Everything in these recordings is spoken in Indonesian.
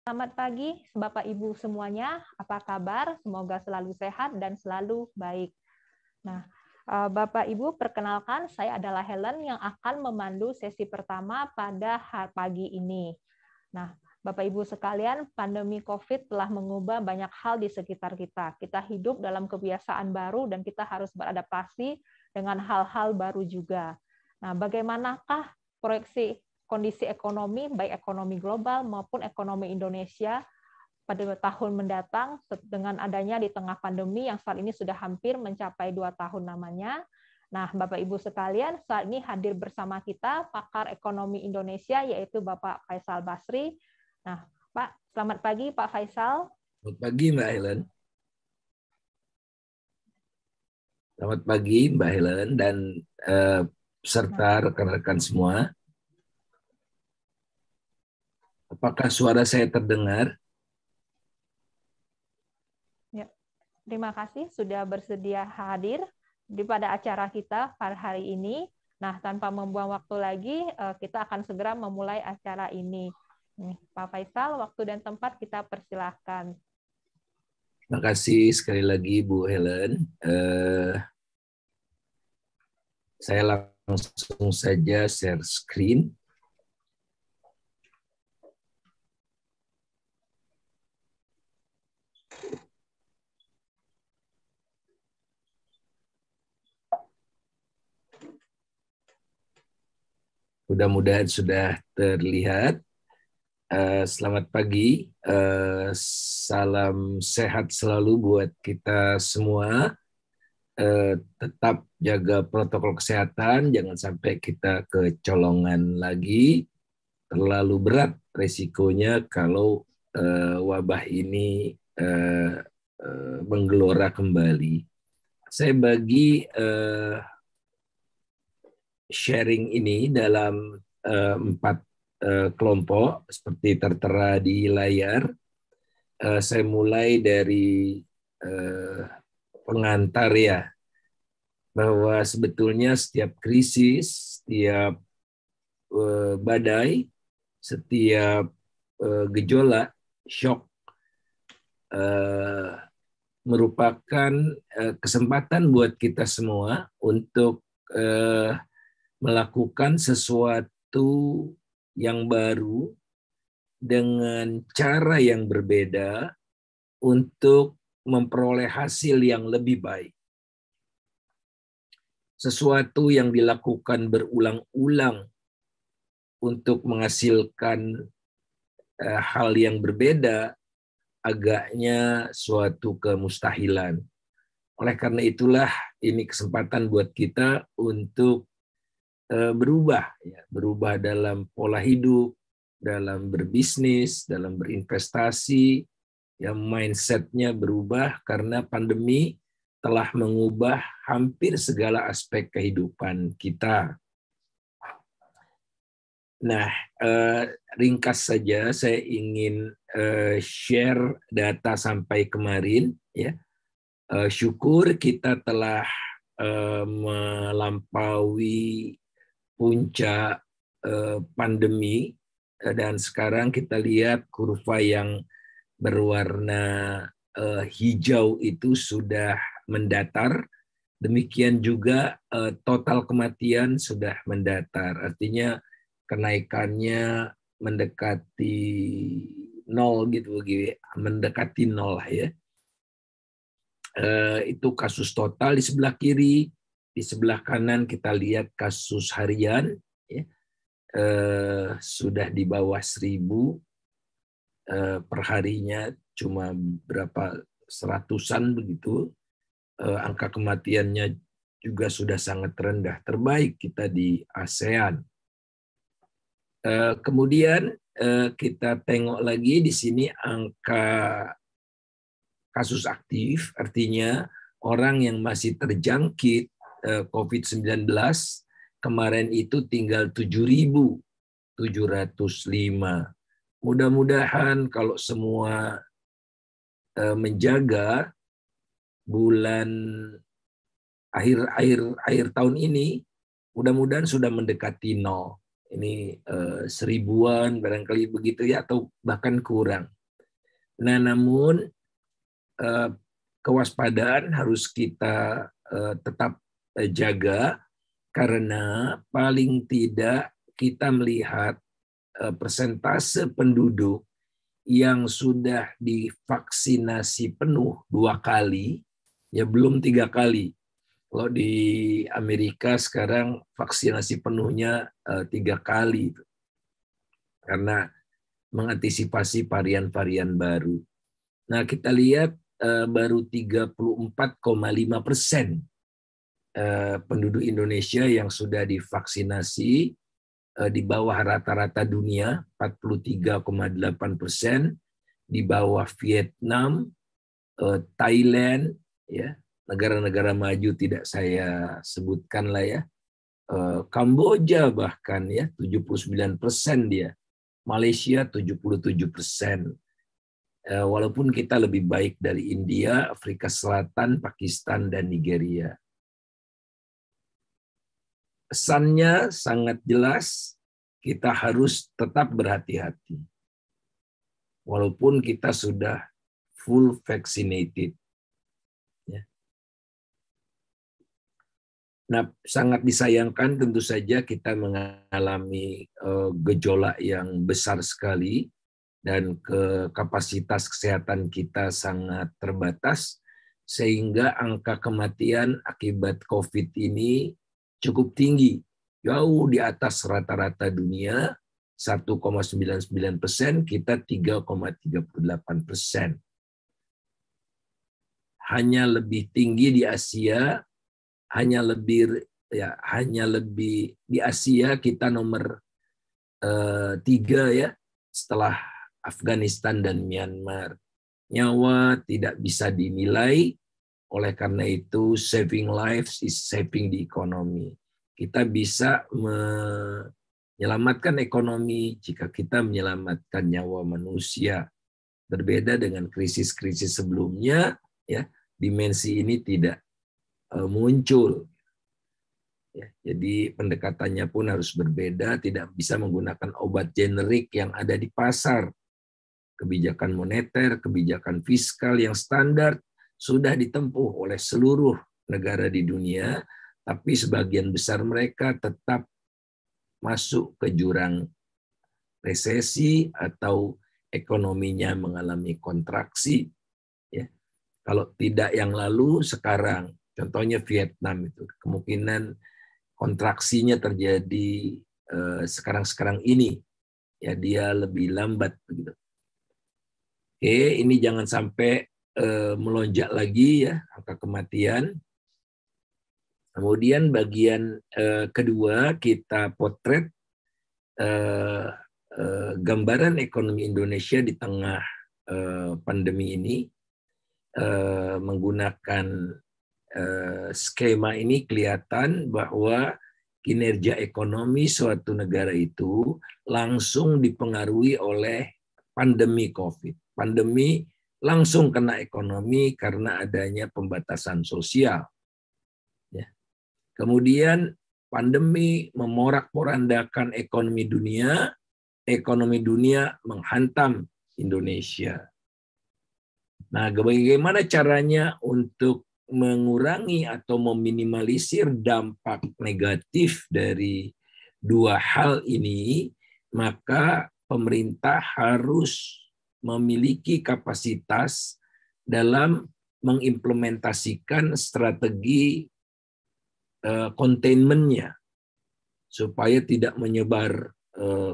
Selamat pagi, Bapak Ibu semuanya. Apa kabar? Semoga selalu sehat dan selalu baik. Nah, Bapak Ibu, perkenalkan saya adalah Helen yang akan memandu sesi pertama pada pagi ini. Nah, Bapak Ibu sekalian, pandemi COVID telah mengubah banyak hal di sekitar kita. Kita hidup dalam kebiasaan baru dan kita harus beradaptasi dengan hal-hal baru juga. Nah, bagaimanakah proyeksi kondisi ekonomi, baik ekonomi global maupun ekonomi Indonesia pada tahun mendatang dengan adanya di tengah pandemi yang saat ini sudah hampir mencapai 2 tahun namanya. Nah, Bapak Ibu sekalian, saat ini hadir bersama kita pakar ekonomi Indonesia yaitu Bapak Faisal Basri. Nah, Pak, selamat pagi Pak Faisal. Selamat pagi Mbak Helen. Selamat pagi Mbak Helen dan serta rekan-rekan semua. Apakah suara saya terdengar? Ya, terima kasih sudah bersedia hadir pada acara kita pada hari ini. Nah, tanpa membuang waktu lagi, kita akan segera memulai acara ini. Pak Faisal, waktu dan tempat kita persilahkan. Terima kasih sekali lagi Bu Helen. Saya langsung saja share screen. Mudah-mudahan sudah terlihat. Selamat pagi, salam sehat selalu buat kita semua. Tetap jaga protokol kesehatan, jangan sampai kita kecolongan lagi. Terlalu berat resikonya kalau wabah ini menggelora kembali. Saya bagi sharing ini dalam 4 kelompok seperti tertera di layar. Saya mulai dari pengantar ya, bahwa sebetulnya setiap krisis, setiap badai, setiap gejolak, shock merupakan kesempatan buat kita semua untuk melakukan sesuatu yang baru dengan cara yang berbeda untuk memperoleh hasil yang lebih baik. Sesuatu yang dilakukan berulang-ulang untuk menghasilkan hal yang berbeda agaknya suatu kemustahilan. Oleh karena itulah ini kesempatan buat kita untuk berubah dalam pola hidup, dalam berbisnis, dalam berinvestasi, yang mindset-nya berubah karena pandemi telah mengubah hampir segala aspek kehidupan kita. Nah, ringkas saja saya ingin share data sampai kemarin. Ya, syukur kita telah melampaui puncak pandemi dan sekarang kita lihat kurva yang berwarna hijau itu sudah mendatar. Demikian juga total kematian sudah mendatar. Artinya kenaikannya mendekati nol gitu, mendekati nol ya. Itu kasus total di sebelah kiri. Di sebelah kanan kita lihat kasus harian, ya, sudah di bawah 1.000 perharinya, cuma berapa seratusan begitu. Angka kematiannya juga sudah sangat rendah, terbaik kita di ASEAN. Kemudian kita tengok lagi di sini angka kasus aktif, artinya orang yang masih terjangkit COVID-19 kemarin itu tinggal 7.705. Mudah-mudahan kalau semua menjaga, bulan akhir tahun ini mudah-mudahan sudah mendekati nol. Ini 1.000-an barangkali begitu ya, atau bahkan kurang. Nah, namun kewaspadaan harus kita tetap jaga, karena paling tidak kita melihat persentase penduduk yang sudah divaksinasi penuh 2 kali, ya belum 3 kali. Kalau di Amerika sekarang vaksinasi penuhnya 3 kali, karena mengantisipasi varian-varian baru. Nah, kita lihat baru 34,5% penduduk Indonesia yang sudah divaksinasi, di bawah rata-rata dunia 43,8%, di bawah Vietnam, Thailand, ya negara-negara maju tidak saya sebutkan lah ya, Kamboja bahkan ya 79% dia, Malaysia 77%. Walaupun kita lebih baik dari India, Afrika Selatan, Pakistan, dan Nigeria. Pesannya sangat jelas, kita harus tetap berhati-hati. Walaupun kita sudah full vaccinated. Nah, sangat disayangkan tentu saja kita mengalami gejolak yang besar sekali, dan kapasitas kesehatan kita sangat terbatas, sehingga angka kematian akibat COVID ini cukup tinggi, jauh di atas rata-rata dunia, 1,99%, kita 3,38%. Hanya lebih tinggi di Asia, hanya lebih di Asia kita nomor 3 ya, setelah Afghanistan dan Myanmar. Nyawa tidak bisa dinilai, oleh karena itu saving lives is saving the economy. Kita bisa menyelamatkan ekonomi jika kita menyelamatkan nyawa manusia. Berbeda dengan krisis-krisis sebelumnya, ya, dimensi ini tidak muncul. Ya, jadi pendekatannya pun harus berbeda, tidak bisa menggunakan obat generik yang ada di pasar. Kebijakan moneter, kebijakan fiskal yang standar sudah ditempuh oleh seluruh negara di dunia, tapi sebagian besar mereka tetap masuk ke jurang resesi atau ekonominya mengalami kontraksi. Ya. Kalau tidak yang lalu, sekarang, contohnya Vietnam itu, kemungkinan kontraksinya terjadi sekarang ini. Ya, dia lebih lambat begitu. Oke, ini jangan sampai melonjak lagi ya angka kematian. Kemudian bagian kedua kita potret gambaran ekonomi Indonesia di tengah pandemi ini. Menggunakan skema ini kelihatan bahwa kinerja ekonomi suatu negara itu langsung dipengaruhi oleh pandemi COVID. Pandemi langsung kena ekonomi karena adanya pembatasan sosial. Ya. Kemudian pandemi memorak-porandakan ekonomi dunia menghantam Indonesia. Nah, bagaimana caranya untuk mengurangi atau meminimalisir dampak negatif dari dua hal ini? Maka pemerintah harus memiliki kapasitas dalam mengimplementasikan strategi containment-nya supaya tidak menyebar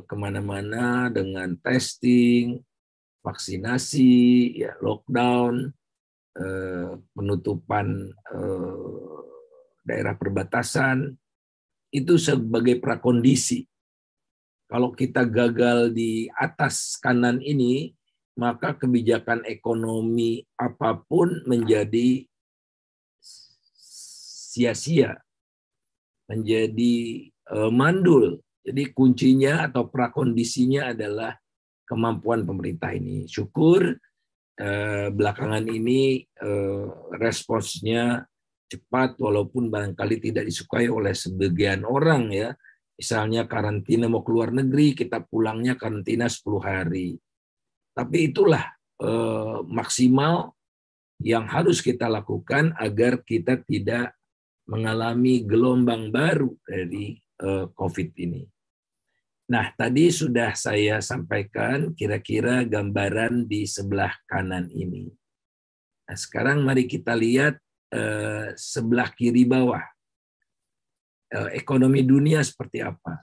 kemana-mana dengan testing, vaksinasi, ya, lockdown, penutupan daerah perbatasan, itu sebagai prakondisi. Kalau kita gagal di atas kanan ini, maka kebijakan ekonomi apapun menjadi sia-sia, menjadi mandul. Jadi kuncinya atau prakondisinya adalah kemampuan pemerintah ini. Syukur belakangan ini responsnya cepat, walaupun barangkali tidak disukai oleh sebagian orang ya. Misalnya karantina mau keluar negeri, kita pulangnya karantina 10 hari. Tapi itulah maksimal yang harus kita lakukan agar kita tidak mengalami gelombang baru dari COVID ini. Nah, tadi sudah saya sampaikan kira-kira gambaran di sebelah kanan ini. Nah, sekarang mari kita lihat sebelah kiri bawah. Ekonomi dunia seperti apa?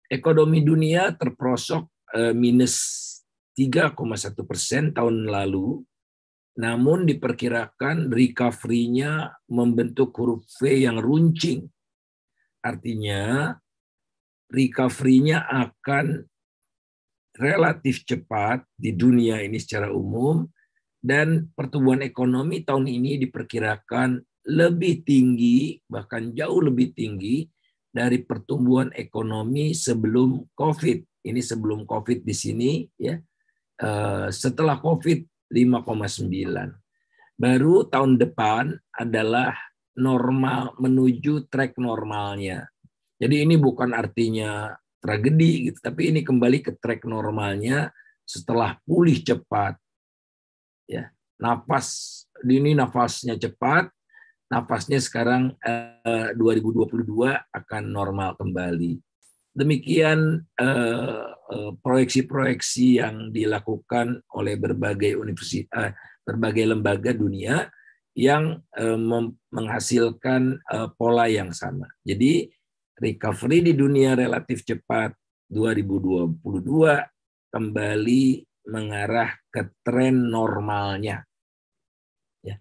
Ekonomi dunia terprosok minus 3,1% tahun lalu, namun diperkirakan recovery-nya membentuk huruf V yang runcing. Artinya, recovery-nya akan relatif cepat di dunia ini secara umum, dan pertumbuhan ekonomi tahun ini diperkirakan lebih tinggi, bahkan jauh lebih tinggi dari pertumbuhan ekonomi sebelum COVID. Ini sebelum COVID di sini, ya. Setelah COVID 5,9. Baru tahun depan adalah normal, menuju track normalnya. Jadi ini bukan artinya tragedi, gitu, tapi ini kembali ke track normalnya setelah pulih cepat. Ya, ini nafasnya cepat, nafasnya sekarang 2022 akan normal kembali. Demikian proyeksi-proyeksi yang dilakukan oleh berbagai universitas, berbagai lembaga dunia yang menghasilkan pola yang sama. Jadi recovery di dunia relatif cepat, 2022 kembali mengarah ke tren normalnya. Ya.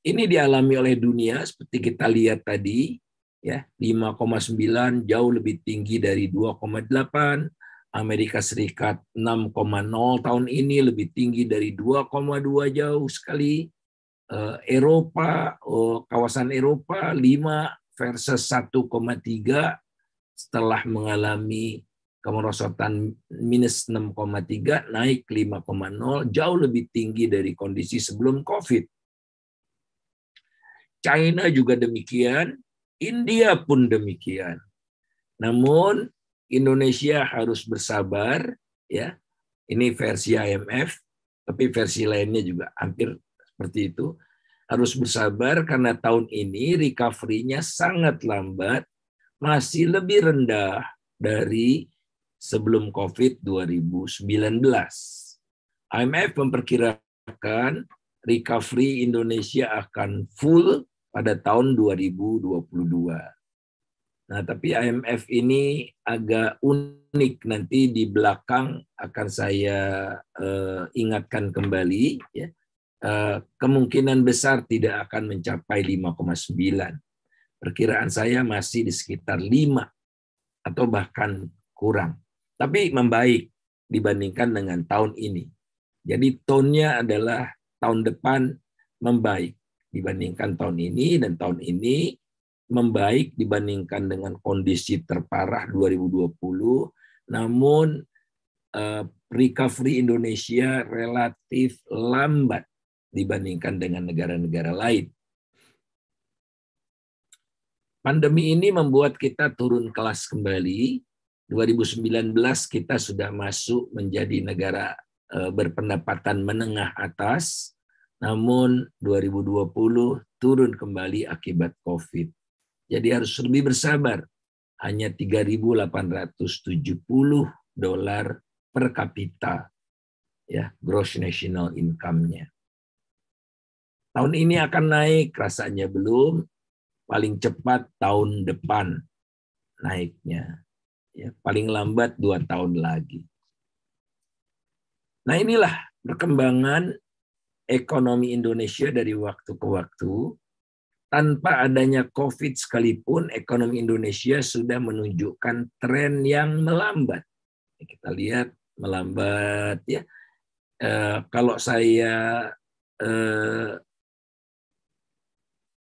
Ini dialami oleh dunia seperti kita lihat tadi, ya, 5,9 jauh lebih tinggi dari 2,8. Amerika Serikat 6,0 tahun ini lebih tinggi dari 2,2 jauh sekali. Eropa, kawasan Eropa 5 versus 1,3 setelah mengalami kemerosotan minus 6,3 naik 5,0, jauh lebih tinggi dari kondisi sebelum COVID. China juga demikian, India pun demikian. Namun Indonesia harus bersabar, ya. Ini versi IMF, tapi versi lainnya juga hampir seperti itu. Harus bersabar karena tahun ini recovery-nya sangat lambat, masih lebih rendah dari sebelum COVID 2019. IMF memperkirakan recovery Indonesia akan full pada tahun 2022. Nah, tapi IMF ini agak unik, nanti di belakang akan saya ingatkan kembali, ya. Kemungkinan besar tidak akan mencapai 5,9. Perkiraan saya masih di sekitar 5 atau bahkan kurang. Tapi membaik dibandingkan dengan tahun ini. Jadi tone-nya adalah tahun depan membaik dibandingkan tahun ini, dan tahun ini membaik dibandingkan dengan kondisi terparah 2020. Namun recovery Indonesia relatif lambat dibandingkan dengan negara-negara lain. Pandemi ini membuat kita turun kelas kembali. 2019 kita sudah masuk menjadi negara berpendapatan menengah atas, namun 2020 turun kembali akibat COVID. Jadi harus lebih bersabar. Hanya $3.870 per kapita, ya, gross national income-nya. Tahun ini akan naik, rasanya belum. Paling cepat tahun depan naiknya. Ya, paling lambat 2 tahun lagi. Nah, inilah perkembangan ekonomi Indonesia dari waktu ke waktu. Tanpa adanya COVID sekalipun, ekonomi Indonesia sudah menunjukkan tren yang melambat. Kita lihat melambat, ya. Kalau saya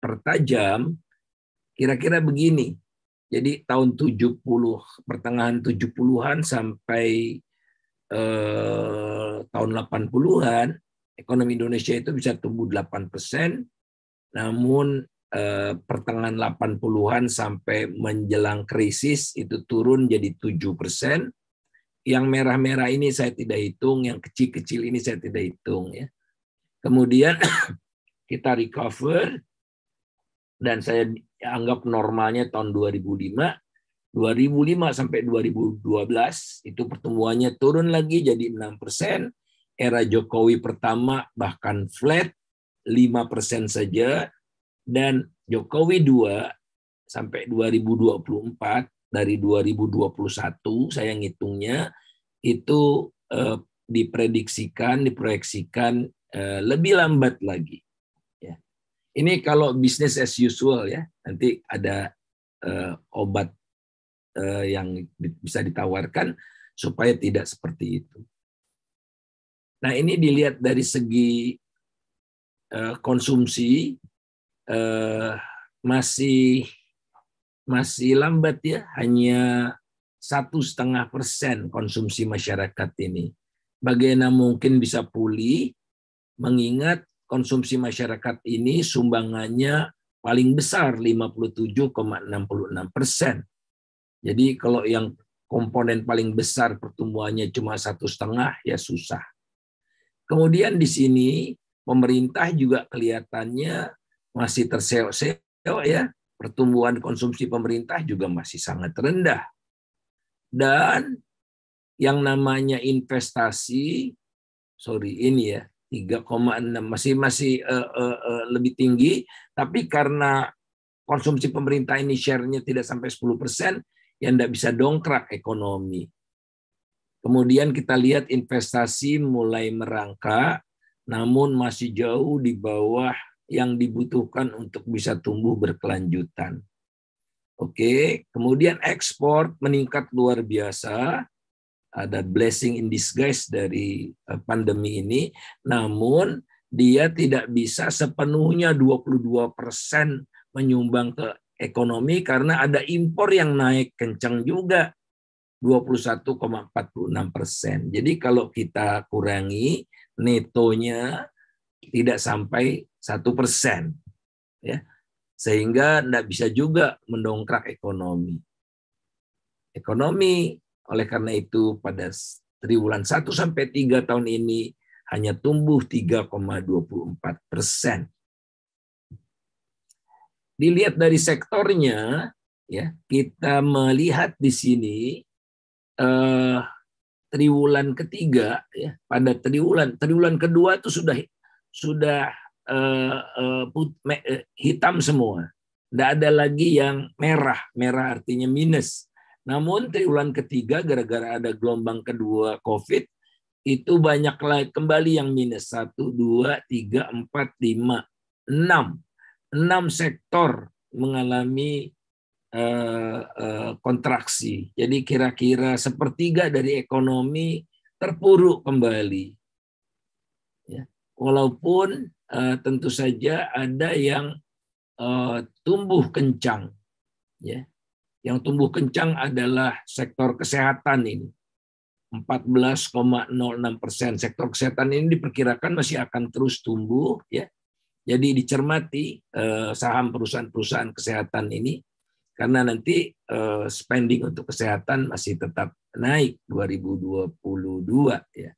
pertajam, kira-kira begini. Jadi tahun 70, pertengahan 70-an sampai tahun 80-an, ekonomi Indonesia itu bisa tumbuh 8%, namun pertengahan 80-an sampai menjelang krisis itu turun jadi 7%, yang merah-merah ini saya tidak hitung, yang kecil-kecil ini saya tidak hitung ya. Kemudian kita recover dan saya anggap normalnya tahun 2005 sampai 2012 itu pertumbuhannya turun lagi jadi 6%. Era Jokowi pertama bahkan flat 5% saja, dan Jokowi 2 sampai 2024, dari 2021 saya ngitungnya itu diproyeksikan lebih lambat lagi. Ya. Ini kalau business as usual ya, nanti ada obat yang bisa ditawarkan supaya tidak seperti itu. Nah, ini dilihat dari segi konsumsi masih lambat ya, hanya 1,5% konsumsi masyarakat ini. Bagaimana mungkin bisa pulih, mengingat konsumsi masyarakat ini sumbangannya paling besar 57,66%. Jadi kalau yang komponen paling besar pertumbuhannya cuma 1,5 ya susah. Kemudian di sini pemerintah juga kelihatannya masih terseok-seok ya. Pertumbuhan konsumsi pemerintah juga masih sangat rendah. Dan yang namanya investasi, ini ya, 3,6 masih lebih tinggi, tapi karena konsumsi pemerintah ini share-nya tidak sampai 10%, yang tidak bisa dongkrak ekonomi. Kemudian kita lihat investasi mulai merangkak, namun masih jauh di bawah yang dibutuhkan untuk bisa tumbuh berkelanjutan. Oke, kemudian ekspor meningkat luar biasa, ada blessing in disguise dari pandemi ini, namun dia tidak bisa sepenuhnya 22% menyumbang ke ekonomi karena ada impor yang naik kencang juga, 21,46%. Jadi kalau kita kurangi netonya tidak sampai 1%, ya, sehingga tidak bisa juga mendongkrak ekonomi. Oleh karena itu pada triwulan 1 sampai 3 tahun ini hanya tumbuh 3,24%. Dilihat dari sektornya, ya, kita melihat di sini triwulan ketiga, ya, pada triwulan kedua itu sudah hitam semua, tidak ada lagi yang merah artinya minus. Namun triwulan ketiga gara-gara ada gelombang kedua COVID itu banyak lagi kembali yang minus, 1, 2, 3, 4, 5, 6 sektor mengalami kontraksi. Jadi kira-kira sepertiga dari ekonomi terpuruk kembali. Ya. Walaupun tentu saja ada yang tumbuh kencang. Ya. Yang tumbuh kencang adalah sektor kesehatan ini. 14,06%. Sektor kesehatan ini diperkirakan masih akan terus tumbuh. Ya. Jadi dicermati saham perusahaan-perusahaan kesehatan ini, karena nanti spending untuk kesehatan masih tetap naik 2022 ya.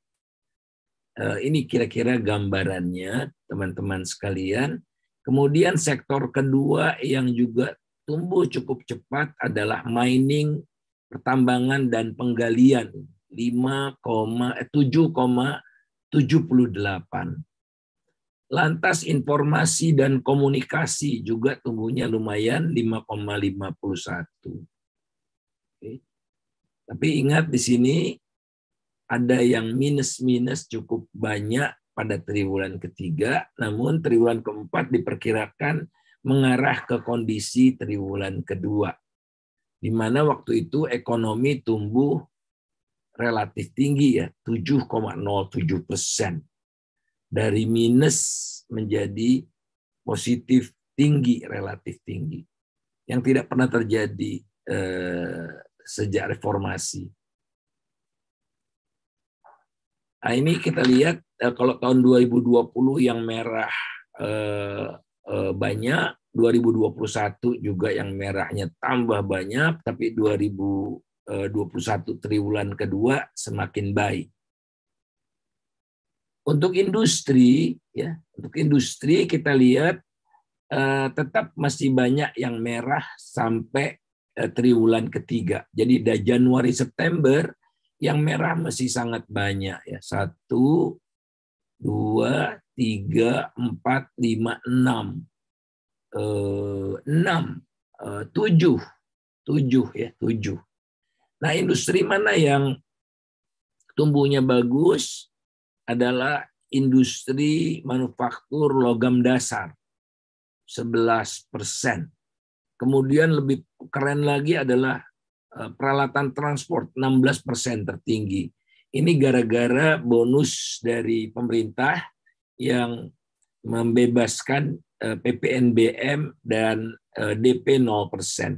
Ini kira-kira gambarannya teman-teman sekalian. Kemudian sektor kedua yang juga tumbuh cukup cepat adalah mining, pertambangan dan penggalian, 7,78. Lantas informasi dan komunikasi juga tumbuhnya lumayan, 5,51. Oke. Tapi ingat di sini ada yang minus cukup banyak pada triwulan ketiga, namun triwulan keempat diperkirakan mengarah ke kondisi triwulan kedua, di mana waktu itu ekonomi tumbuh relatif tinggi ya, 7,07%. Dari minus menjadi positif tinggi, relatif tinggi, yang tidak pernah terjadi sejak reformasi. Nah, ini kita lihat kalau tahun 2020 yang merah banyak, 2021 juga yang merahnya tambah banyak, tapi 2021 triwulan kedua semakin baik. Untuk industri, ya, untuk industri kita lihat tetap masih banyak yang merah sampai triwulan ketiga. Jadi dari Januari September yang merah masih sangat banyak ya. 1, 2, 3, 4, 5, 6. 6, 7 ya, 7. Nah, industri mana yang tumbuhnya bagus adalah industri manufaktur logam dasar, 11%. Kemudian lebih keren lagi adalah peralatan transport, 16% tertinggi. Ini gara-gara bonus dari pemerintah yang membebaskan PPNBM dan DP 0%.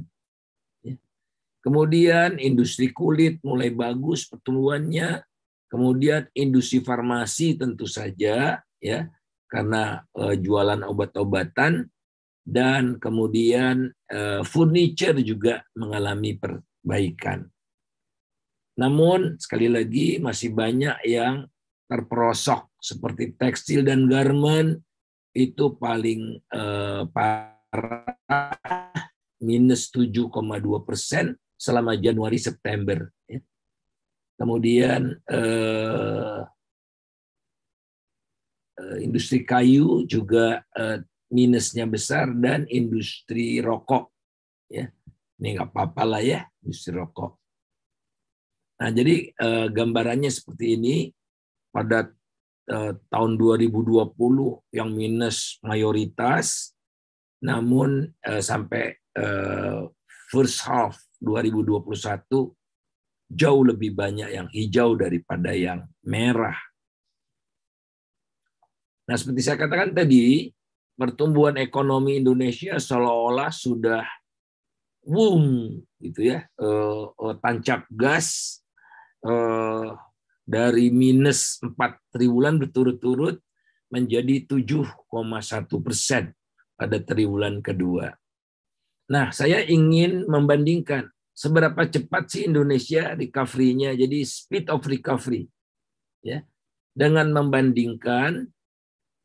Kemudian industri kulit mulai bagus pertumbuhannya. Kemudian industri farmasi tentu saja ya karena jualan obat-obatan, dan kemudian furniture juga mengalami perbaikan. Namun sekali lagi masih banyak yang terperosok seperti tekstil dan garment itu paling parah, minus 7,2% selama Januari September. Kemudian industri kayu juga minusnya besar, dan industri rokok. Ya, ini nggak apa-apa lah ya, industri rokok. Nah, jadi gambarannya seperti ini. Pada tahun 2020 yang minus mayoritas, namun sampai first half 2021 jauh lebih banyak yang hijau daripada yang merah. Nah, seperti saya katakan tadi, pertumbuhan ekonomi Indonesia seolah-olah sudah boom, gitu ya, tancap gas dari minus 4 triwulan berturut-turut menjadi 7,1% pada triwulan kedua. Nah, saya ingin membandingkan seberapa cepat sih Indonesia recovery-nya, jadi speed of recovery, ya, dengan membandingkan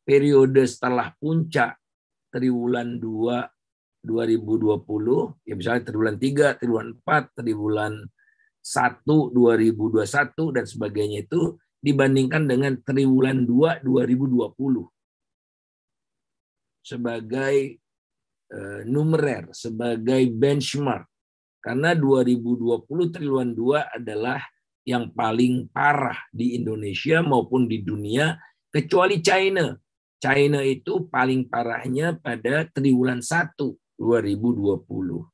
periode setelah puncak triwulan 2 2020, ya misalnya triwulan 3, triwulan 4, triwulan 1 2021 dan sebagainya, itu dibandingkan dengan triwulan 2 2020 sebagai numerer, sebagai benchmark. Karena 2020 triwulan 2 adalah yang paling parah di Indonesia maupun di dunia, kecuali China. China itu paling parahnya pada triwulan 1 2020.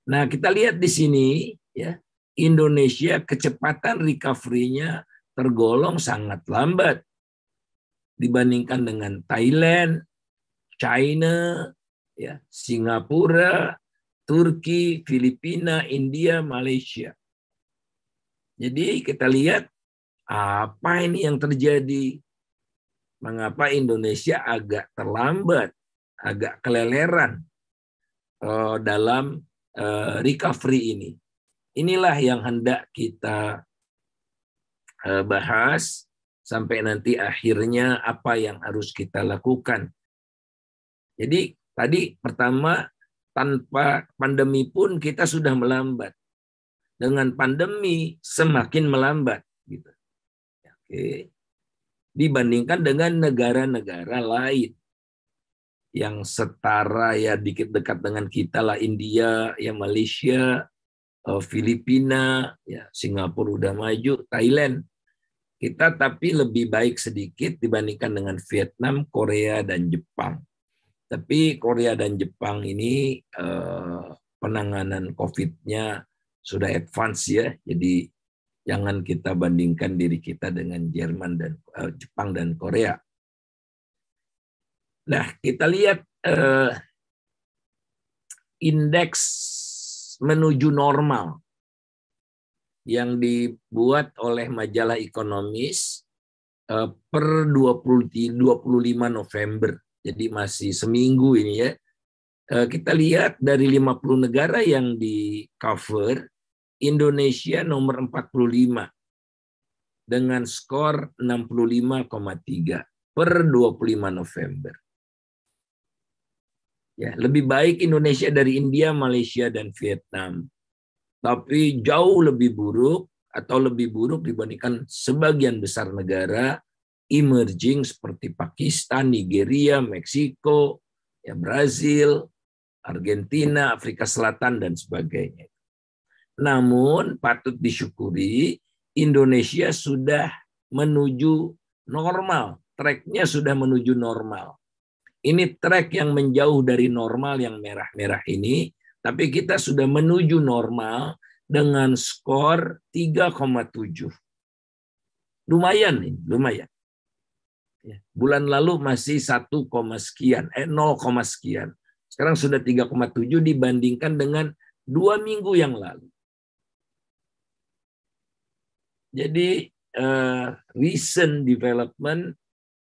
Nah, kita lihat di sini ya, Indonesia kecepatan recovery-nya tergolong sangat lambat dibandingkan dengan Thailand, China, ya, Singapura, Turki, Filipina, India, Malaysia. Jadi kita lihat apa ini yang terjadi. Mengapa Indonesia agak terlambat, agak keleleran dalam recovery ini. Inilah yang hendak kita bahas sampai nanti akhirnya apa yang harus kita lakukan. Jadi tadi pertama, tanpa pandemi pun kita sudah melambat. Dengan pandemi semakin melambat, gitu. Oke. Dibandingkan dengan negara-negara lain yang setara ya, dikit dekat dengan kita lah, India, ya Malaysia, Filipina, ya Singapura udah maju, Thailand. Kita tapi lebih baik sedikit dibandingkan dengan Vietnam, Korea, dan Jepang. Tapi Korea dan Jepang ini penanganan COVID-nya sudah advance ya, jadi jangan kita bandingkan diri kita dengan Jerman dan Jepang dan Korea. Nah, kita lihat indeks menuju normal yang dibuat oleh majalah Economist per 25 November. Jadi masih seminggu ini ya. Kita lihat dari 50 negara yang di cover, Indonesia nomor 45 dengan skor 65,3 per 25 November. Ya, lebih baik Indonesia dari India, Malaysia, dan Vietnam. Tapi jauh lebih buruk atau lebih buruk dibandingkan sebagian besar negara emerging seperti Pakistan, Nigeria, Meksiko, ya, Brazil, Argentina, Afrika Selatan, dan sebagainya. Namun patut disyukuri Indonesia sudah menuju normal, tracknya sudah menuju normal. Ini track yang menjauh dari normal yang merah-merah ini, tapi kita sudah menuju normal dengan skor 3,7. Lumayan nih, lumayan. Bulan lalu masih 1, sekian, 0, sekian. Sekarang sudah 3,7 dibandingkan dengan 2 minggu yang lalu. Jadi recent development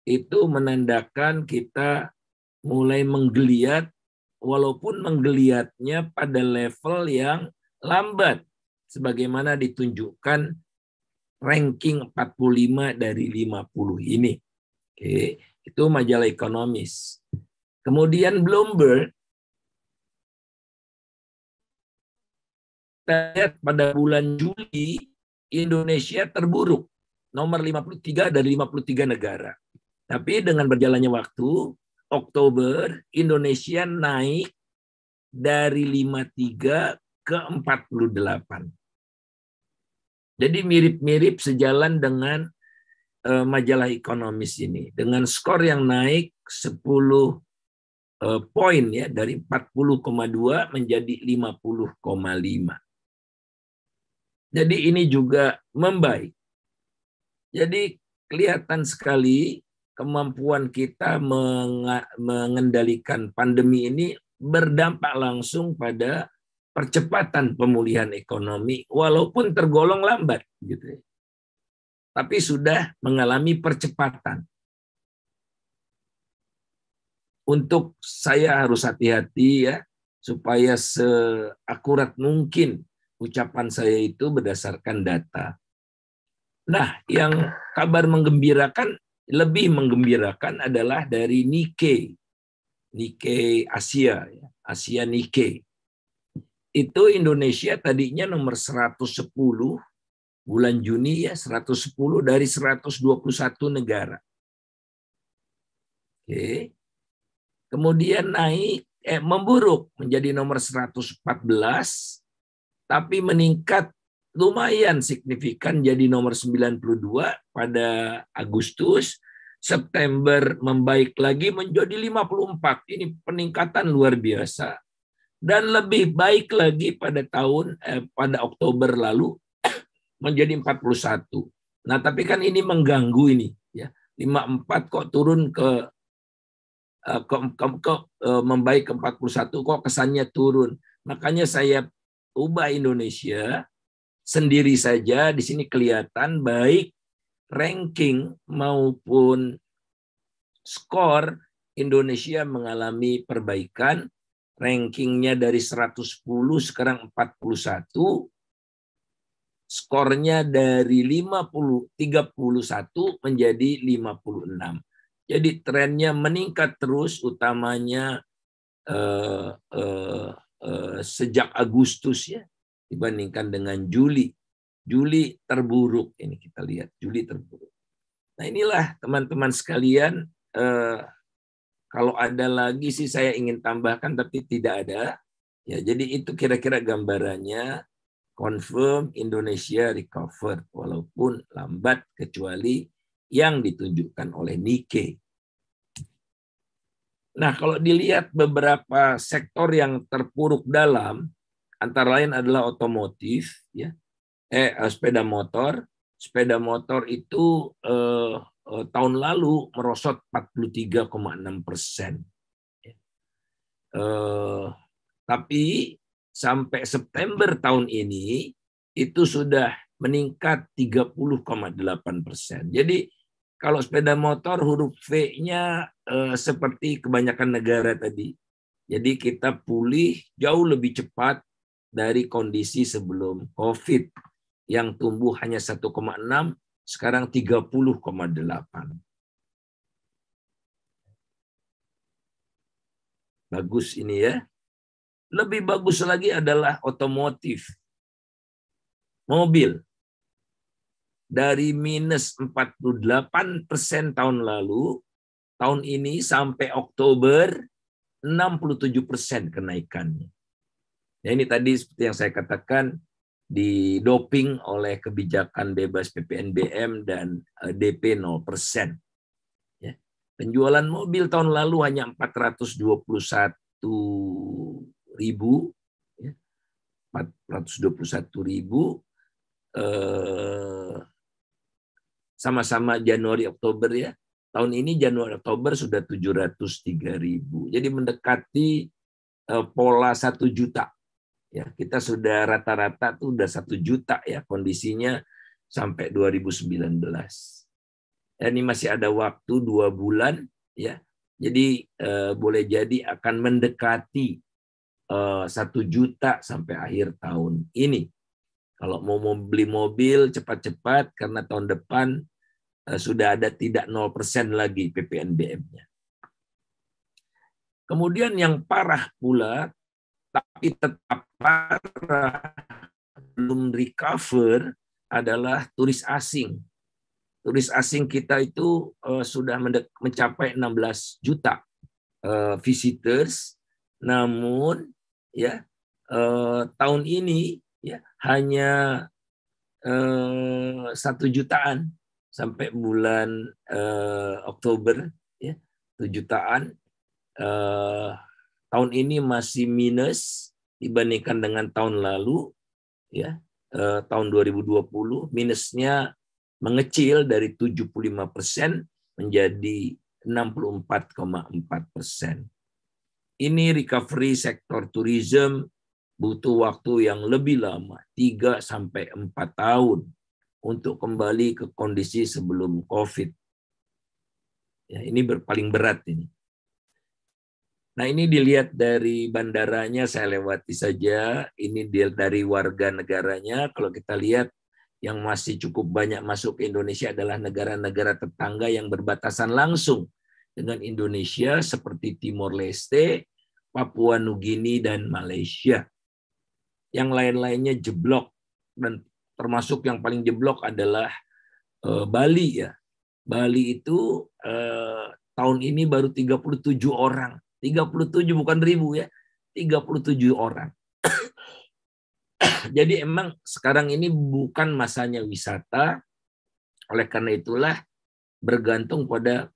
itu menandakan kita mulai menggeliat, walaupun menggeliatnya pada level yang lambat, sebagaimana ditunjukkan ranking 45 dari 50 ini. Oke, itu majalah ekonomis. Kemudian Bloomberg, kita lihat pada bulan Juli Indonesia terburuk, nomor 53 dari 53 negara. Tapi dengan berjalannya waktu, Oktober Indonesia naik dari 53 ke 48. Jadi mirip-mirip sejalan dengan majalah ekonomis ini. Dengan skor yang naik 10 poin ya, dari 40,2 menjadi 50,5. Jadi ini juga membaik. Jadi kelihatan sekali kemampuan kita mengendalikan pandemi ini berdampak langsung pada percepatan pemulihan ekonomi, walaupun tergolong lambat, gitu. Tapi sudah mengalami percepatan. Untuk saya harus hati-hati ya, supaya seakurat mungkin ucapan saya itu berdasarkan data. Nah, yang kabar menggembirakan, lebih menggembirakan adalah dari Nikkei Asia, Asia Nikkei. Itu Indonesia tadinya nomor 110 bulan Juni ya, 110 dari 121 negara. Oke. Kemudian naik memburuk menjadi nomor 114, tapi meningkat lumayan signifikan jadi nomor 92 pada Agustus. September membaik lagi menjadi 54. Ini peningkatan luar biasa. Dan lebih baik lagi pada pada Oktober lalu menjadi 41. Nah, tapi kan ini mengganggu ini ya. 54 kok turun ke membaik ke 41, kok kesannya turun. Makanya saya ubah Indonesia sendiri saja. Di sini kelihatan baik ranking maupun skor Indonesia mengalami perbaikan. Rankingnya dari 110 sekarang 41. Skornya dari 31 menjadi 56. Jadi trennya meningkat terus, utamanya sejak Agustus ya, dibandingkan dengan Juli. Juli terburuk, ini kita lihat, Juli terburuk. Nah inilah teman-teman sekalian, kalau ada lagi sih saya ingin tambahkan, tapi tidak ada. Ya, jadi itu kira-kira gambarannya. Confirm Indonesia recover, walaupun lambat, kecuali yang ditunjukkan oleh Nikkei. Nah, kalau dilihat beberapa sektor yang terpuruk dalam, antara lain adalah otomotif, ya, sepeda motor. Sepeda motor itu tahun lalu merosot 43,6%. Tapi sampai September tahun ini itu sudah meningkat 30,8%. Jadi kalau sepeda motor huruf V-nya seperti kebanyakan negara tadi. Jadi kita pulih jauh lebih cepat dari kondisi sebelum COVID yang tumbuh hanya 1,6, sekarang 30,8. Bagus ini ya. Lebih bagus lagi adalah otomotif. Mobil. Dari minus 48% tahun lalu, tahun ini sampai Oktober 67% kenaikannya. Ya, ini tadi seperti yang saya katakan, didoping oleh kebijakan bebas PPNBM dan DP 0%. Ya. Penjualan mobil tahun lalu hanya 421.000, ya. 421.000, sama-sama Januari Oktober ya. Tahun ini Januari Oktober sudah 703.000. Jadi mendekati pola 1 juta. Ya, kita sudah rata-rata tuh udah 1 juta ya kondisinya sampai 2019. Dan ini masih ada waktu 2 bulan ya. Jadi boleh jadi akan mendekati 1 juta sampai akhir tahun ini. Kalau mau beli mobil cepat-cepat karena tahun depan sudah ada tidak 0% lagi PPNBM-nya. Kemudian yang parah pula, tapi tetap parah, belum recover, adalah turis asing. Turis asing kita itu sudah mencapai 16 juta visitors, namun ya tahun ini ya hanya 1 jutaan sampai bulan Oktober ya, 1 jutaan. Tahun ini masih minus dibandingkan dengan tahun lalu ya. Tahun 2020 minusnya mengecil dari 75% menjadi 64,4%. Ini recovery sektor tourism butuh waktu yang lebih lama, 3-4 tahun untuk kembali ke kondisi sebelum COVID. Ya, ini paling berat ini. Nah, ini dilihat dari bandaranya, saya lewati saja. Ini dari warga negaranya. Kalau kita lihat yang masih cukup banyak masuk ke Indonesia adalah negara-negara tetangga yang berbatasan langsung dengan Indonesia seperti Timor Leste, Papua Nugini, dan Malaysia. Yang lain-lainnya jeblok, dan termasuk yang paling jeblok adalah Bali ya. Bali itu tahun ini baru 37 orang. 37 bukan ribu ya. 37 orang. Jadi emang sekarang ini bukan masanya wisata. Oleh karena itulah bergantung pada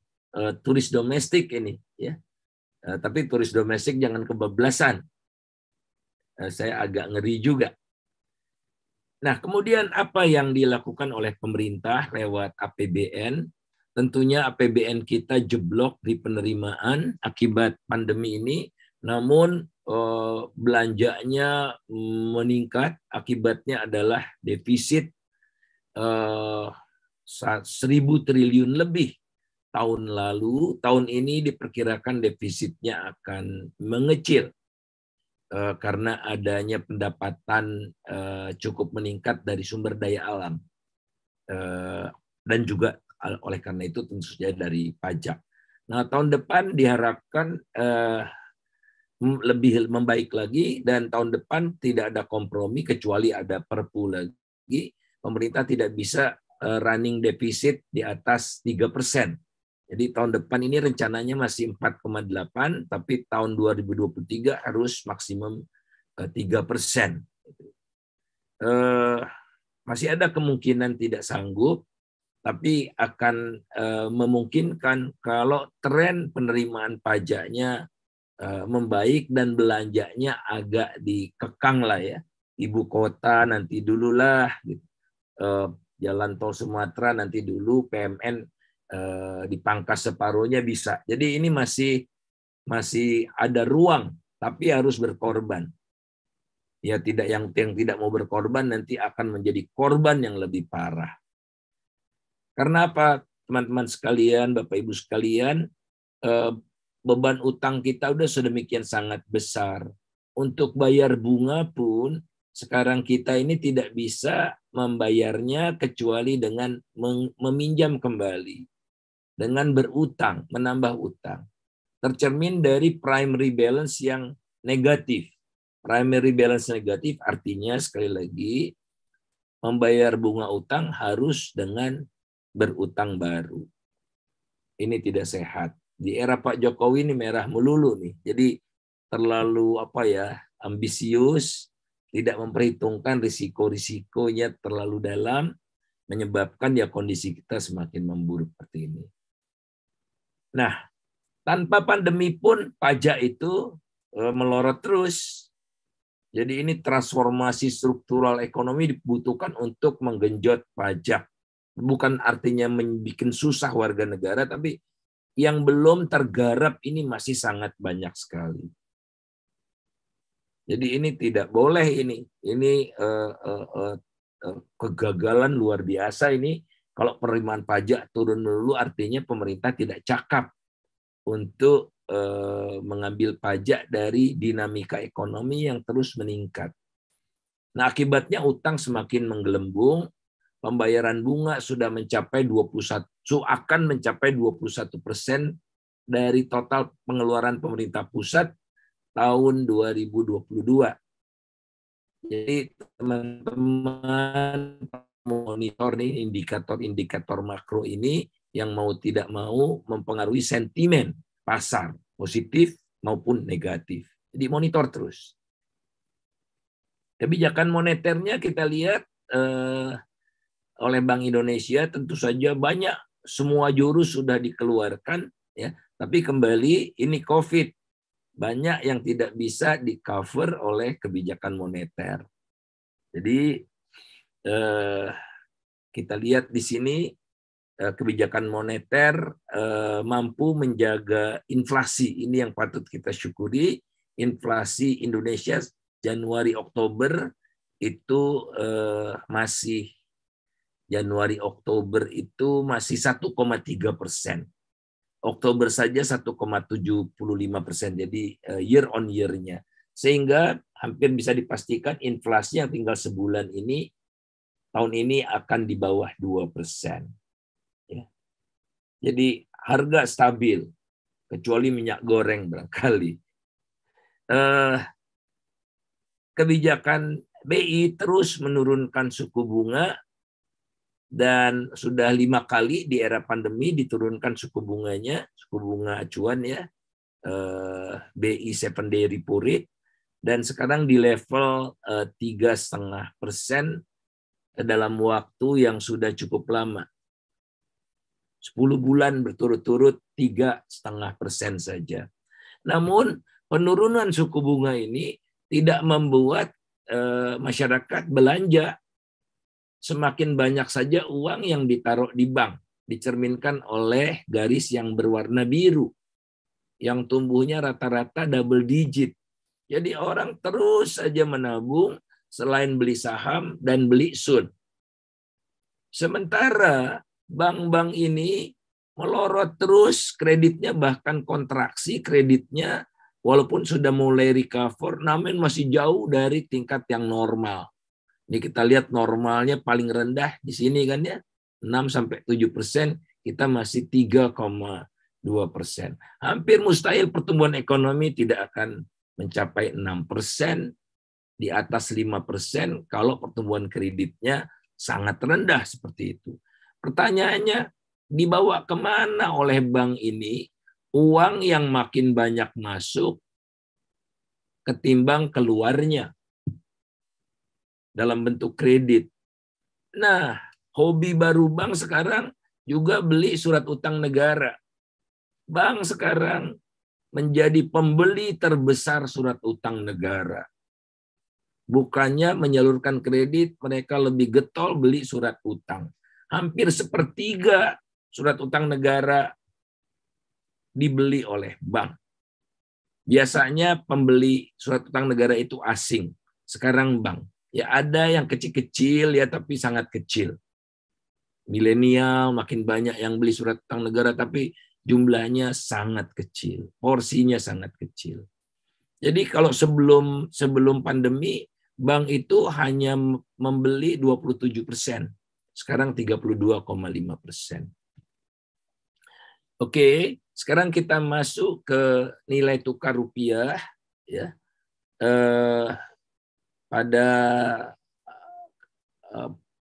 turis domestik ini ya. Tapi turis domestik jangan kebablasan. Saya agak ngeri juga. Nah, kemudian apa yang dilakukan oleh pemerintah lewat APBN? Tentunya APBN kita jeblok di penerimaan akibat pandemi ini, namun belanjanya meningkat. Akibatnya adalah defisit 1.000 triliun lebih tahun lalu. Tahun ini diperkirakan defisitnya akan mengecil karena adanya pendapatan cukup meningkat dari sumber daya alam dan juga oleh karena itu tentu saja dari pajak. Nah, tahun depan diharapkan lebih membaik lagi, dan tahun depan tidak ada kompromi kecuali ada Perpu lagi. Pemerintah tidak bisa running defisit di atas 3%. Jadi tahun depan ini rencananya masih 4,8, tapi tahun 2023 harus maksimum 3%. Masih ada kemungkinan tidak sanggup, tapi akan memungkinkan kalau tren penerimaan pajaknya membaik dan belanjanya agak dikekang lah ya. Ibu kota nanti dululah, gitu. Jalan tol Sumatera nanti dulu, PMN dipangkas separuhnya bisa. Jadi ini masih ada ruang, tapi harus berkorban. Ya, yang tidak mau berkorban nanti akan menjadi korban yang lebih parah. Karena apa, teman-teman sekalian, Bapak Ibu sekalian, beban utang kita udah sedemikian sangat besar. untuk bayar bunga pun sekarang kita ini tidak bisa membayarnya kecuali dengan meminjam kembali, dengan berutang, menambah utang. Tercermin dari primary balance yang negatif. Primary balance negatif artinya sekali lagi membayar bunga utang harus dengan berutang baru. Ini tidak sehat. Di era Pak Jokowi ini merah melulu nih. Jadi terlalu ambisius, tidak memperhitungkan risiko-risikonya terlalu dalam, menyebabkan kondisi kita semakin memburuk seperti ini. Nah, tanpa pandemi pun pajak itu melorot terus. Jadi ini transformasi struktural ekonomi dibutuhkan untuk menggenjot pajak. Bukan artinya membuat susah warga negara, tapi yang belum tergarap ini masih sangat banyak sekali. Jadi ini tidak boleh ini. Ini kegagalan luar biasa ini. Kalau penerimaan pajak turun dulu artinya pemerintah tidak cakap untuk mengambil pajak dari dinamika ekonomi yang terus meningkat. Nah, akibatnya utang semakin menggelembung, pembayaran bunga sudah mencapai 21% dari total pengeluaran pemerintah pusat tahun 2022. Jadi teman-teman monitor nih indikator-indikator makro ini yang mau tidak mau mempengaruhi sentimen pasar, positif maupun negatif. Jadi monitor terus. Kebijakan moneternya kita lihat oleh Bank Indonesia tentu saja banyak, semua jurus sudah dikeluarkan, ya. Tapi kembali ini COVID, banyak yang tidak bisa di-cover oleh kebijakan moneter. Jadi kita lihat di sini kebijakan moneter mampu menjaga inflasi. Ini yang patut kita syukuri. Inflasi Indonesia Januari-Oktober itu masih 1,3%. Oktober saja 1,75%. Jadi year on year-nya. Sehingga hampir bisa dipastikan inflasi yang tinggal sebulan ini tahun ini akan di bawah 2%. Jadi harga stabil, kecuali minyak goreng barangkali. Kebijakan BI terus menurunkan suku bunga dan sudah 5 kali di era pandemi diturunkan suku bunganya, suku bunga acuan ya, BI 7-day repo rate, dan sekarang di level 3,5% dalam waktu yang sudah cukup lama. 10 bulan berturut-turut 3,5% saja. Namun penurunan suku bunga ini tidak membuat masyarakat belanja. Semakin banyak saja uang yang ditaruh di bank, dicerminkan oleh garis yang berwarna biru, yang tumbuhnya rata-rata double digit. Jadi orang terus saja menabung selain beli saham dan beli sun. Sementara bank-bank ini melorot terus, kreditnya bahkan kontraksi kreditnya walaupun sudah mulai recover, namun masih jauh dari tingkat yang normal. Ini kita lihat normalnya paling rendah di sini kan ya, 6-7%, kita masih 3,2%. Hampir mustahil pertumbuhan ekonomi tidak akan mencapai 6%, di atas 5% kalau pertumbuhan kreditnya sangat rendah seperti itu. Pertanyaannya, dibawa kemana oleh bank ini uang yang makin banyak masuk ketimbang keluarnya dalam bentuk kredit? Nah, hobi baru bank sekarang juga beli surat utang negara. Bank sekarang menjadi pembeli terbesar surat utang negara. Bukannya menyalurkan kredit, mereka lebih getol beli surat utang. Hampir sepertiga surat utang negara dibeli oleh bank. Biasanya pembeli surat utang negara itu asing. Sekarang bank. Ya ada yang kecil-kecil ya, tapi sangat kecil. Milenial makin banyak yang beli surat utang negara, tapi jumlahnya sangat kecil. Porsinya sangat kecil. Jadi kalau sebelum pandemi, bank itu hanya membeli 27%. Sekarang 32,5%. Oke, sekarang kita masuk ke nilai tukar rupiah, ya. Pada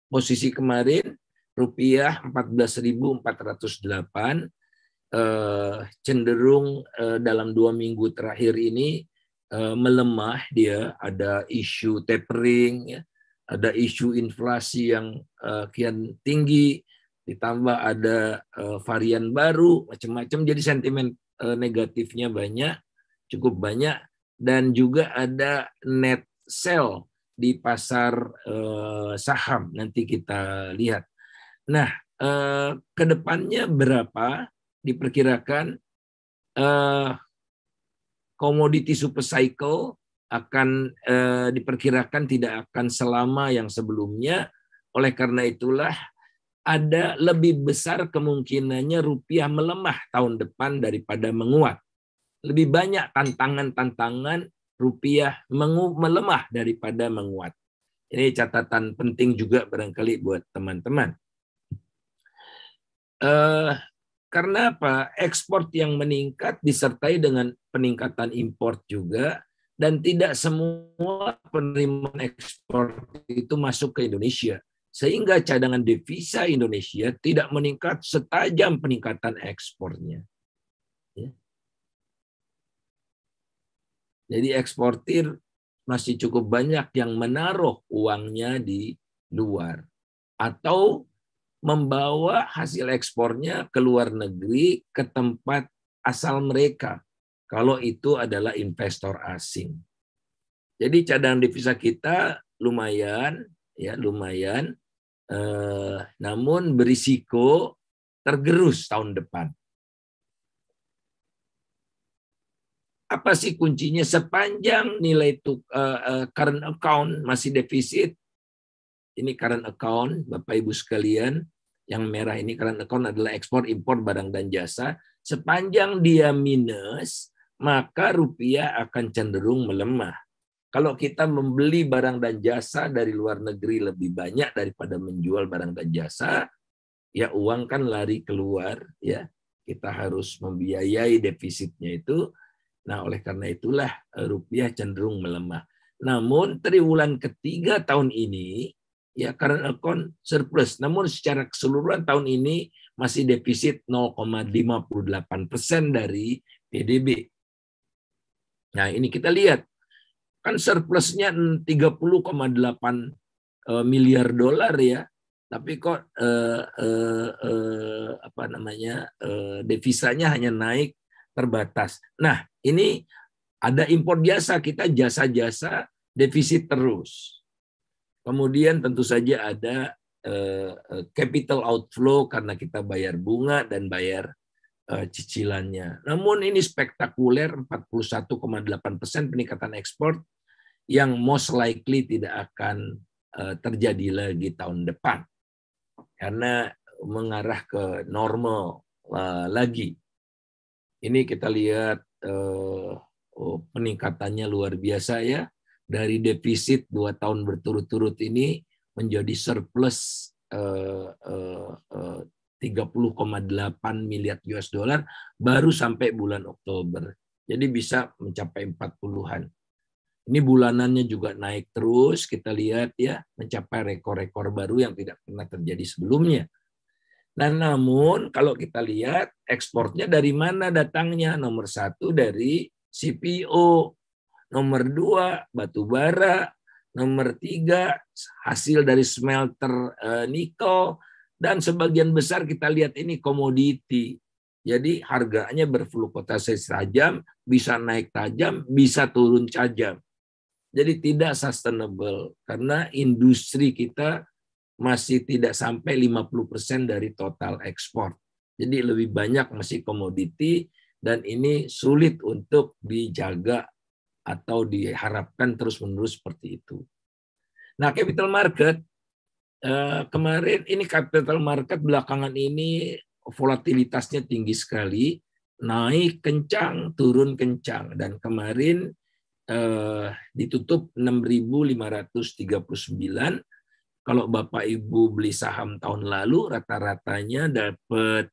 posisi kemarin rupiah 14.408, cenderung dalam 2 minggu terakhir ini melemah. Dia ada isu tapering, ya, ada isu inflasi yang kian tinggi, ditambah ada varian baru, macam-macam. Jadi sentimen negatifnya cukup banyak, dan juga ada net sell di pasar saham. Nanti kita lihat. Nah, ke depannya berapa diperkirakan komoditi super cycle akan diperkirakan tidak akan selama yang sebelumnya. Oleh karena itulah ada lebih besar kemungkinannya rupiah melemah tahun depan daripada menguat. Lebih banyak tantangan-tantangan rupiah melemah daripada menguat. Ini catatan penting juga barangkali buat teman-teman. Karena apa? Ekspor yang meningkat disertai dengan peningkatan impor juga, dan tidak semua penerimaan ekspor itu masuk ke Indonesia. Sehingga cadangan devisa Indonesia tidak meningkat setajam peningkatan ekspornya. Ya. Jadi eksportir masih cukup banyak yang menaruh uangnya di luar atau membawa hasil ekspornya ke luar negeri, ke tempat asal mereka, kalau itu adalah investor asing. Jadi cadangan devisa kita lumayan, namun berisiko tergerus tahun depan. Apa sih kuncinya? Sepanjang nilai current account masih defisit, ini current account, Bapak Ibu sekalian, yang merah ini current account adalah ekspor impor barang dan jasa. Sepanjang dia minus, maka rupiah akan cenderung melemah. Kalau kita membeli barang dan jasa dari luar negeri lebih banyak daripada menjual barang dan jasa, ya uang kan lari keluar, ya. Kita harus membiayai defisitnya itu. Nah, oleh karena itulah rupiah cenderung melemah. Namun triwulan ketiga tahun ini, ya, current account surplus. Namun secara keseluruhan tahun ini masih defisit 0,58% dari PDB. Nah, ini kita lihat. Kan surplusnya 30,8 miliar dolar, ya. Tapi kok devisanya hanya naik terbatas. Nah, ini ada impor jasa, kita jasa-jasa defisit terus. Kemudian tentu saja ada capital outflow karena kita bayar bunga dan bayar cicilannya. Namun ini spektakuler, 41,8% peningkatan ekspor yang most likely tidak akan terjadi lagi tahun depan. Karena mengarah ke normal lagi. Ini kita lihat peningkatannya luar biasa, ya. Dari defisit 2 tahun berturut-turut ini menjadi surplus 30,8 miliar US dollar baru sampai bulan Oktober. Jadi bisa mencapai 40-an. Ini bulanannya juga naik terus, kita lihat, ya, mencapai rekor-rekor baru yang tidak pernah terjadi sebelumnya. Nah, namun kalau kita lihat ekspornya dari mana datangnya? Nomor 1 dari CPO, nomor 2 batu bara, nomor 3 hasil dari smelter nikel, dan sebagian besar kita lihat ini komoditi. Jadi harganya berfluktuasi tajam, bisa naik tajam, bisa turun tajam. Jadi tidak sustainable karena industri kita masih tidak sampai 50% dari total ekspor. Jadi lebih banyak masih komoditi, dan ini sulit untuk dijaga atau diharapkan terus-menerus seperti itu. Nah, capital market kemarin ini capital market belakangan ini volatilitasnya tinggi sekali, naik kencang, turun kencang, dan kemarin ditutup 6.539. Kalau Bapak Ibu beli saham tahun lalu, rata-ratanya dapat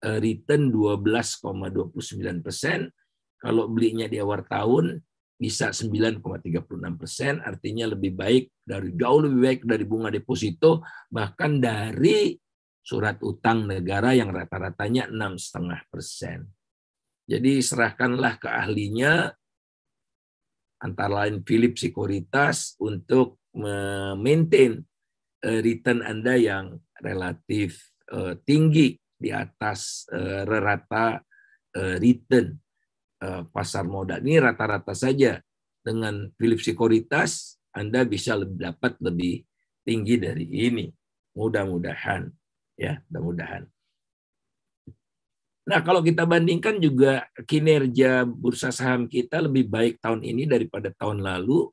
return 12,29%. Kalau belinya di awal tahun bisa 9,36%, artinya jauh lebih baik dari bunga deposito, bahkan dari surat utang negara yang rata-ratanya 6,5%. Jadi serahkanlah ke ahlinya, antara lain Philip Sekuritas, untuk memaintain return Anda yang relatif tinggi di atas rata return pasar modal. Ini rata-rata saja. Dengan Philip Sekuritas Anda bisa dapat lebih tinggi dari ini. Mudah-mudahan, ya, mudah-mudahan. Nah, kalau kita bandingkan juga kinerja bursa saham kita lebih baik tahun ini daripada tahun lalu.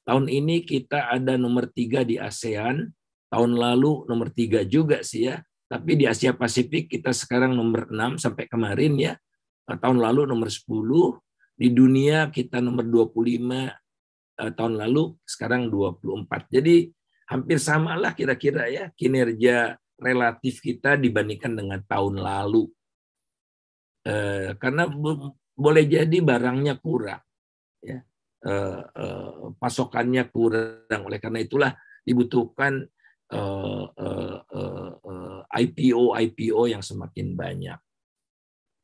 Tahun ini kita ada nomor 3 di ASEAN, tahun lalu nomor 3 juga sih ya. Tapi di Asia Pasifik kita sekarang nomor 6 sampai kemarin ya. Tahun lalu nomor 10, di dunia kita nomor 25 tahun lalu, sekarang 24. Jadi hampir samalah kira-kira ya kinerja relatif kita dibandingkan dengan tahun lalu. Karena boleh jadi barangnya kurang, ya. Pasokannya kurang, oleh karena itulah dibutuhkan IPO yang semakin banyak.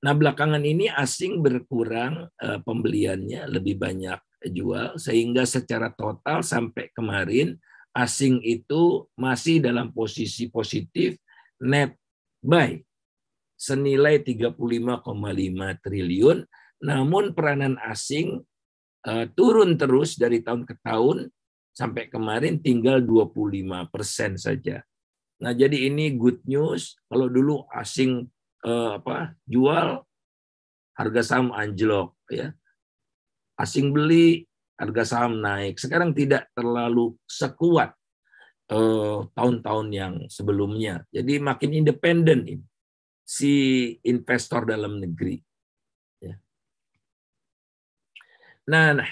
Nah, belakangan ini asing berkurang pembeliannya, lebih banyak jual, sehingga secara total sampai kemarin asing itu masih dalam posisi positif net buy senilai 35,5 triliun, namun peranan asing turun terus dari tahun ke tahun, sampai kemarin tinggal 25% saja. Nah, jadi ini good news. Kalau dulu asing jual, harga saham anjlok, ya. Asing beli, harga saham naik. Sekarang tidak terlalu sekuat tahun-tahun yang sebelumnya. Jadi makin independen ini si investor dalam negeri. Ya. Nah,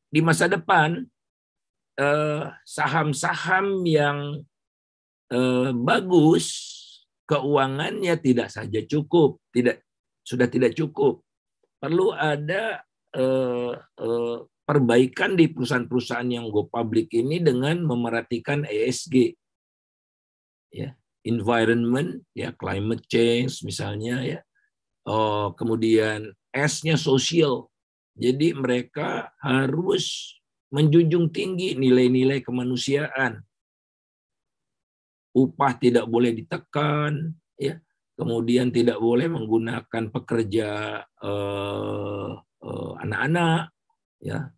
di masa depan saham-saham yang bagus, keuangannya tidak saja cukup, sudah tidak cukup. Perlu ada perbaikan di perusahaan-perusahaan yang go public ini dengan memerhatikan ESG, ya, environment, ya, climate change misalnya, ya. Kemudian S-nya sosial. Jadi mereka harus menjunjung tinggi nilai-nilai kemanusiaan. Upah tidak boleh ditekan, ya. Kemudian tidak boleh menggunakan pekerja anak-anak, ya,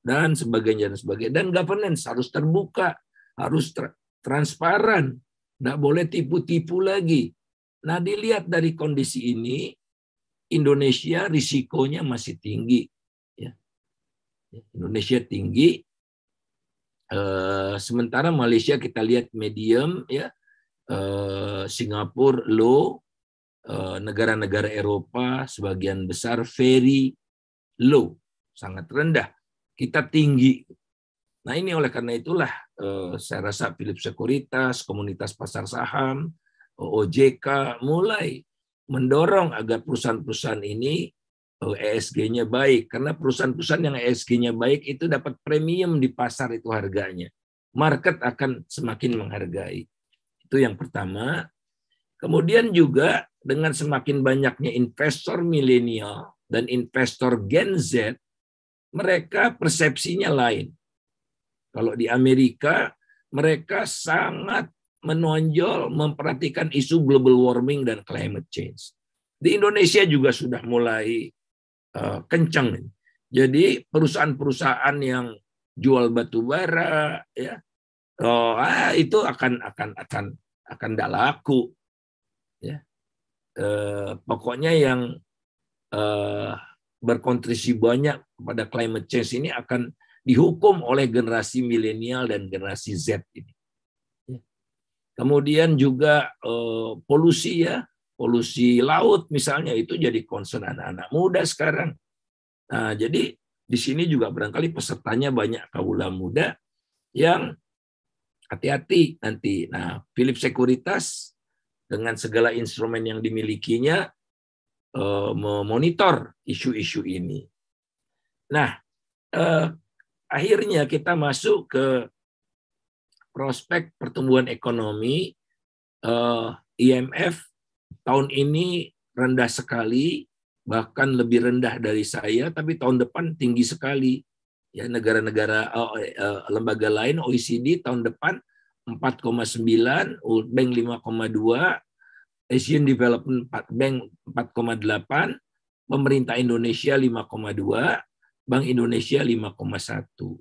dan sebagainya. Dan governance harus terbuka, harus transparan, tidak boleh tipu-tipu lagi. Nah, dilihat dari kondisi ini, Indonesia risikonya masih tinggi, ya. Indonesia tinggi. Sementara Malaysia kita lihat medium, ya, Singapura low, negara-negara Eropa sebagian besar very low, sangat rendah. Kita tinggi. Nah, ini oleh karena itulah saya rasa Philip Sekuritas, komunitas pasar saham, OJK mulai mendorong agar perusahaan-perusahaan ini ESG-nya baik, karena perusahaan-perusahaan yang ESG-nya baik itu dapat premium di pasar itu harganya. Market akan semakin menghargai. Itu yang pertama. Kemudian juga dengan semakin banyaknya investor milenial dan investor Gen Z, mereka persepsinya lain. Kalau di Amerika, mereka sangat menonjol memperhatikan isu global warming dan climate change. Di Indonesia juga sudah mulai kencang. Jadi perusahaan-perusahaan yang jual batu bara, ya, itu akan tidak laku, ya. Pokoknya yang berkontribusi banyak pada climate change ini akan dihukum oleh generasi milenial dan generasi Z ini. Kemudian juga polusi, ya. Polusi laut misalnya itu jadi concern anak-anak muda sekarang. Nah, jadi di sini juga barangkali pesertanya banyak kaula muda yang hati-hati nanti. Nah, Philip Sekuritas dengan segala instrumen yang dimilikinya memonitor isu-isu ini. Nah, akhirnya kita masuk ke prospek pertumbuhan ekonomi. IMF tahun ini rendah sekali, bahkan lebih rendah dari saya, tapi tahun depan tinggi sekali. Ya, negara-negara lembaga lain OECD tahun depan 4,9, World Bank 5,2, Asian Development Bank 4,8, pemerintah Indonesia 5,2, Bank Indonesia 5,1.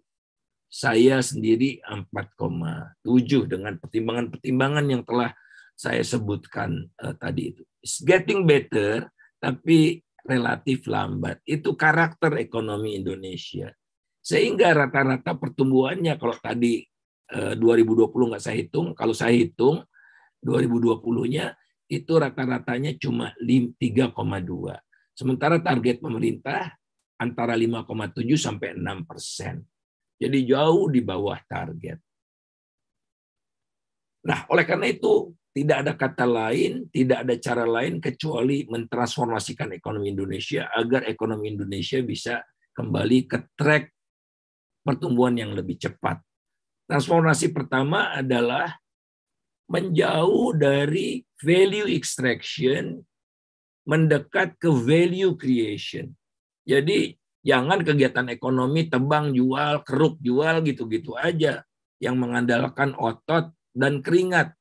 Saya sendiri 4,7 dengan pertimbangan-pertimbangan yang telah saya sebutkan tadi itu. It's getting better, tapi relatif lambat. Itu karakter ekonomi Indonesia. Sehingga rata-rata pertumbuhannya kalau tadi 2020 nggak saya hitung, kalau saya hitung 2020-nya itu rata-ratanya cuma 3,2. Sementara target pemerintah antara 5,7 sampai 6%. Jadi jauh di bawah target. Nah, oleh karena itu tidak ada kata lain, tidak ada cara lain kecuali mentransformasikan ekonomi Indonesia agar ekonomi Indonesia bisa kembali ke track pertumbuhan yang lebih cepat. Transformasi pertama adalah menjauh dari value extraction, mendekat ke value creation. Jadi jangan kegiatan ekonomi tebang jual, keruk jual gitu-gitu aja yang mengandalkan otot dan keringat.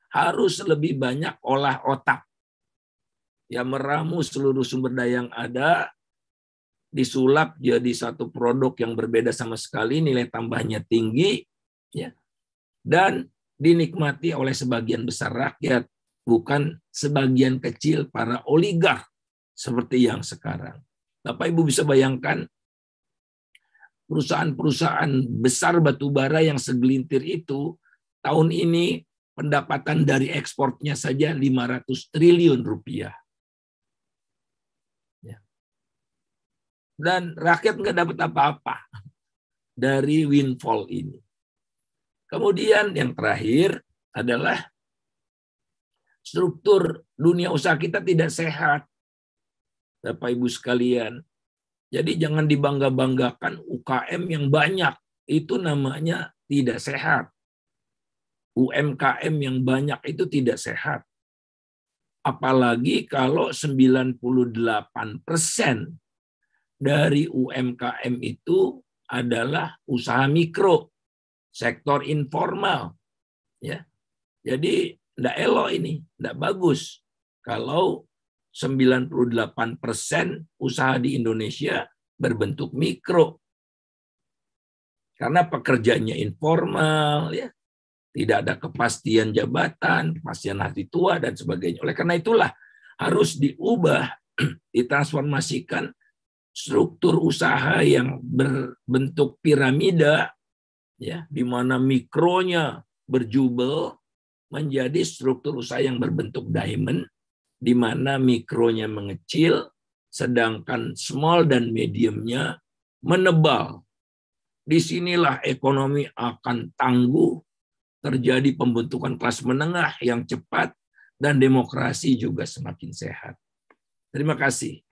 Harus lebih banyak olah otak. Ya, meramu seluruh sumber daya yang ada, disulap jadi satu produk yang berbeda sama sekali, nilai tambahnya tinggi, ya, dan dinikmati oleh sebagian besar rakyat, bukan sebagian kecil para oligark seperti yang sekarang. Bapak Ibu bisa bayangkan perusahaan-perusahaan besar batubara yang segelintir itu tahun ini pendapatan dari ekspornya saja 500 triliun rupiah. Dan rakyat nggak dapat apa-apa dari windfall ini. Kemudian yang terakhir adalah struktur dunia usaha kita tidak sehat, Bapak Ibu sekalian. Jadi jangan dibangga-banggakan UKM yang banyak, itu namanya tidak sehat. UMKM yang banyak itu tidak sehat. Apalagi kalau 98% dari UMKM itu adalah usaha mikro, sektor informal. Ya. Jadi tidak elok ini, tidak bagus kalau 98% usaha di Indonesia berbentuk mikro. Karena pekerjaannya informal, ya, tidak ada kepastian jabatan, kepastian hari tua, dan sebagainya. Oleh karena itulah harus diubah, ditransformasikan struktur usaha yang berbentuk piramida, ya, di mana mikronya berjubel, menjadi struktur usaha yang berbentuk diamond, di mana mikronya mengecil, sedangkan small dan mediumnya menebal. Disinilah ekonomi akan tangguh, terjadi pembentukan kelas menengah yang cepat, dan demokrasi juga semakin sehat. Terima kasih.